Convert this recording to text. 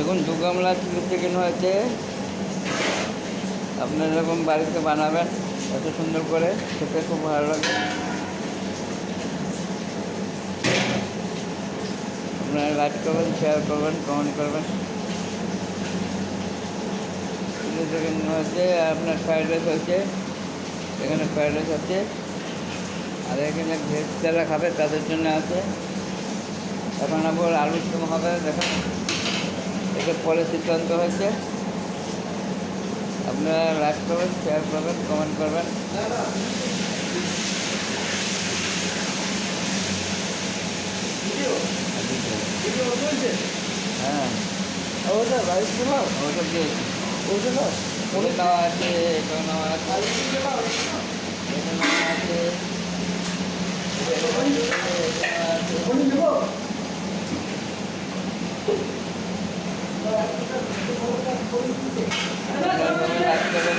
দেখুন 2 গামলা চিকেন হয়েছে। আপনারা এরকম বাড়িতে বানাবেন, এত সুন্দর করে, খেতে খুব ভালো লাগে। আপনারা লাইক করবেন, শেয়ার করবেন, কমেন্ট করবেন। চিলি চিকেন হয়েছে, আপনার ফ্রাইড রাইস হয়েছে, এখানে ফ্রাইড রাইস আছে, আর এখানে ভেজ যারা খাবে তাদের জন্য আছে। এখন আবার আলুর দম হবে, দেখেন একে পরে সিদ্ধান্ত হয়েছে। আপনারা লাইক করবেন, শেয়ার করবেন, কমেন্ট করবেন। হ্যাঁ, ওটা রাইস পেপার ওটা দিয়েছি। ওটা না ওটা নেওয়া আছে, এটা নেওয়া আছে, এটা নেওয়া আছে, ওখানে দেবো আপনারা সবাই লাইক করবেন।